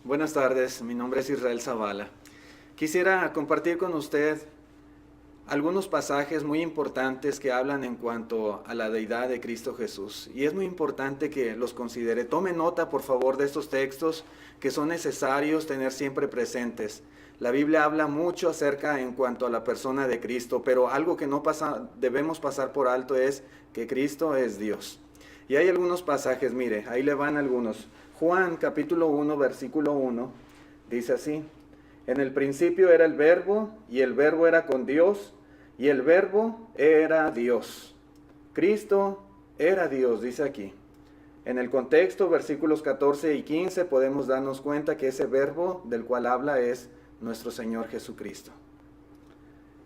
Buenas tardes, mi nombre es Israel Zavala. Quisiera compartir con usted algunos pasajes muy importantes que hablan en cuanto a la deidad de Cristo Jesús. Y es muy importante que los considere. Tome nota, por favor, de estos textos que son necesarios tener siempre presentes. La Biblia habla mucho acerca en cuanto a la persona de Cristo, pero algo que debemos pasar por alto es que Cristo es Dios. Y hay algunos pasajes, mire, ahí le van algunos. Juan capítulo 1, versículo 1, dice así: en el principio era el Verbo, y el Verbo era con Dios, y el Verbo era Dios. Cristo era Dios, dice aquí. En el contexto, versículos 14 y 15, podemos darnos cuenta que ese Verbo del cual habla es nuestro Señor Jesucristo.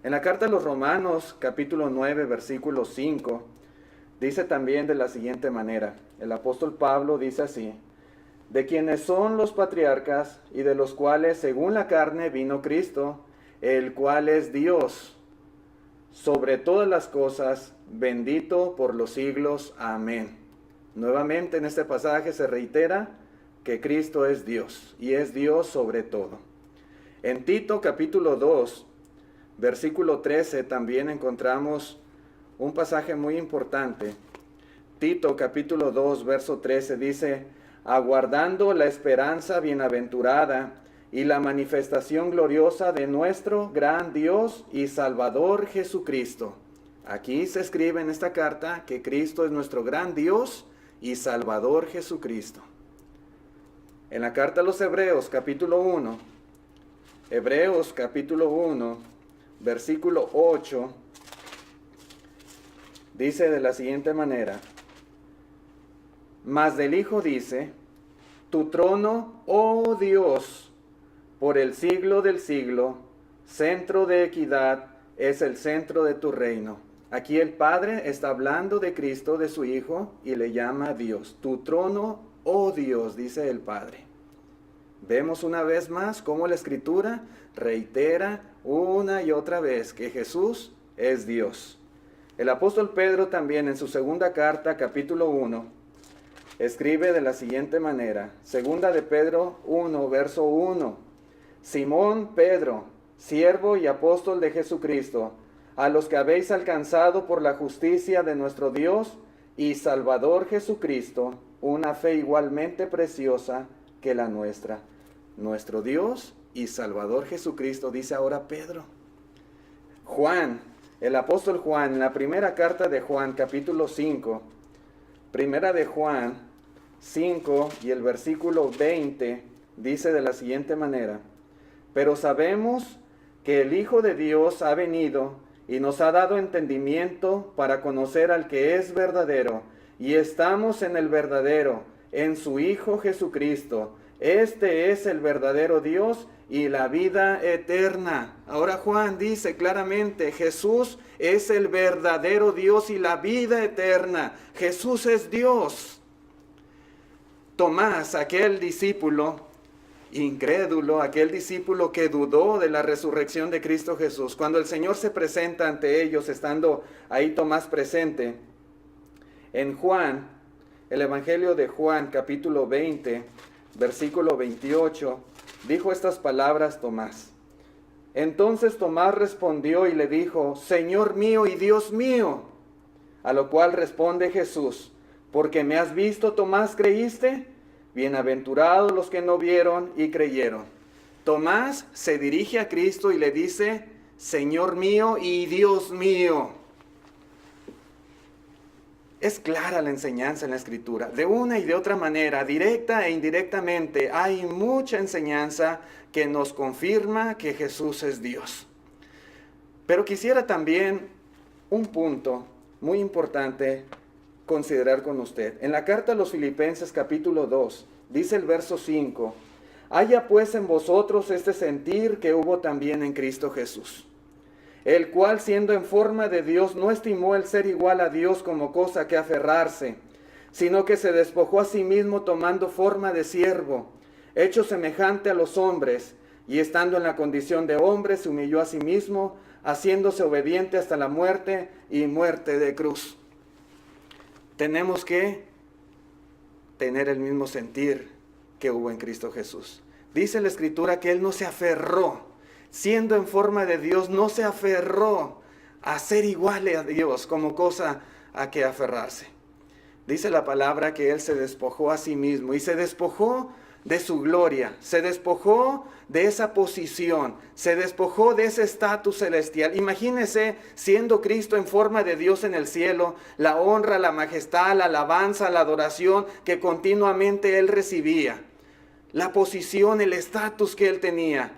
En la carta a los Romanos, capítulo 9, versículo 5, dice también de la siguiente manera. El apóstol Pablo dice así: de quienes son los patriarcas y de los cuales según la carne vino Cristo, el cual es Dios sobre todas las cosas, bendito por los siglos. Amén. Nuevamente en este pasaje se reitera que Cristo es Dios y es Dios sobre todo. En Tito capítulo 2, versículo 13 también encontramos un pasaje muy importante. Tito capítulo 2, verso 13 dice: aguardando la esperanza bienaventurada y la manifestación gloriosa de nuestro gran Dios y Salvador Jesucristo. Aquí se escribe en esta carta que Cristo es nuestro gran Dios y Salvador Jesucristo. En la carta a los Hebreos capítulo 1, Hebreos capítulo 1, versículo 8, dice de la siguiente manera: mas del Hijo dice: tu trono, oh Dios, por el siglo del siglo, centro de equidad, es el centro de tu reino. Aquí el Padre está hablando de Cristo, de su Hijo, y le llama Dios. Tu trono, oh Dios, dice el Padre. Vemos una vez más cómo la Escritura reitera una y otra vez que Jesús es Dios. El apóstol Pedro también en su segunda carta, capítulo 1, escribe de la siguiente manera. Segunda de Pedro 1, verso 1. Simón Pedro, siervo y apóstol de Jesucristo, a los que habéis alcanzado por la justicia de nuestro Dios y Salvador Jesucristo, una fe igualmente preciosa que la nuestra. Nuestro Dios y Salvador Jesucristo, dice ahora Pedro. Juan, el apóstol Juan, en la primera carta de Juan, capítulo 5, primera de Juan 5 y el versículo 20, dice de la siguiente manera: pero sabemos que el Hijo de Dios ha venido y nos ha dado entendimiento para conocer al que es verdadero, y estamos en el verdadero, en su Hijo Jesucristo. Este es el verdadero Dios y la vida eterna. Ahora Juan dice claramente: Jesús es el verdadero Dios y la vida eterna. Jesús es Dios. Tomás, aquel discípulo incrédulo, aquel discípulo que dudó de la resurrección de Cristo Jesús, cuando el Señor se presenta ante ellos, estando ahí Tomás presente, en Juan, el Evangelio de Juan, capítulo 20, versículo 28, dijo estas palabras Tomás. Entonces Tomás respondió y le dijo: Señor mío y Dios mío. A lo cual responde Jesús: porque me has visto, Tomás, ¿creíste? Bienaventurados los que no vieron y creyeron. Tomás se dirige a Cristo y le dice: Señor mío y Dios mío. Es clara la enseñanza en la Escritura. De una y de otra manera, directa e indirectamente, hay mucha enseñanza que nos confirma que Jesús es Dios. Pero quisiera también un punto muy importante considerar con usted. En la carta a los Filipenses capítulo 2, dice el verso 5: haya pues en vosotros este sentir que hubo también en Cristo Jesús, el cual siendo en forma de Dios no estimó el ser igual a Dios como cosa que aferrarse, sino que se despojó a sí mismo tomando forma de siervo, hecho semejante a los hombres, y estando en la condición de hombre se humilló a sí mismo, haciéndose obediente hasta la muerte y muerte de cruz. Tenemos que tener el mismo sentir que hubo en Cristo Jesús. Dice la Escritura que Él no se aferró, siendo en forma de Dios, no se aferró a ser igual a Dios como cosa a que aferrarse. Dice la palabra que Él se despojó a sí mismo y se despojó de su gloria, se despojó de esa posición, se despojó de ese estatus celestial. Imagínese siendo Cristo en forma de Dios en el cielo, la honra, la majestad, la alabanza, la adoración que continuamente Él recibía, la posición, el estatus que Él tenía.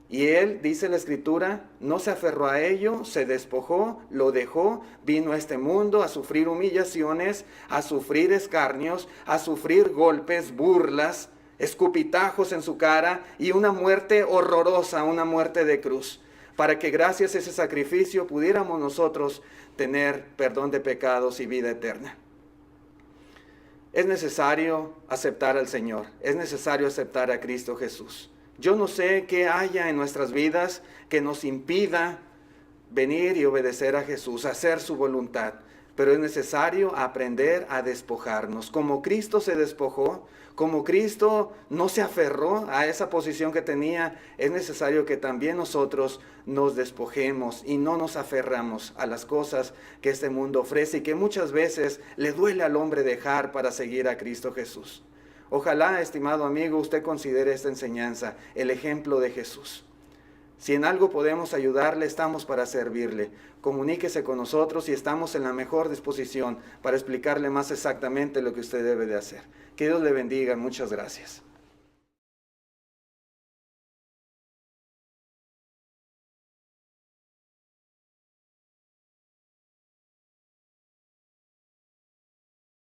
Y Él, dice la Escritura, no se aferró a ello, se despojó, lo dejó, vino a este mundo a sufrir humillaciones, a sufrir escarnios, a sufrir golpes, burlas, escupitajos en su cara y una muerte horrorosa, una muerte de cruz, para que gracias a ese sacrificio pudiéramos nosotros tener perdón de pecados y vida eterna. Es necesario aceptar al Señor, es necesario aceptar a Cristo Jesús. Yo no sé qué haya en nuestras vidas que nos impida venir y obedecer a Jesús, hacer su voluntad, pero es necesario aprender a despojarnos. Como Cristo se despojó, como Cristo no se aferró a esa posición que tenía, es necesario que también nosotros nos despojemos y no nos aferramos a las cosas que este mundo ofrece y que muchas veces le duele al hombre dejar para seguir a Cristo Jesús. Ojalá, estimado amigo, usted considere esta enseñanza, el ejemplo de Jesús. Si en algo podemos ayudarle, estamos para servirle. Comuníquese con nosotros y estamos en la mejor disposición para explicarle más exactamente lo que usted debe de hacer. Que Dios le bendiga. Muchas gracias.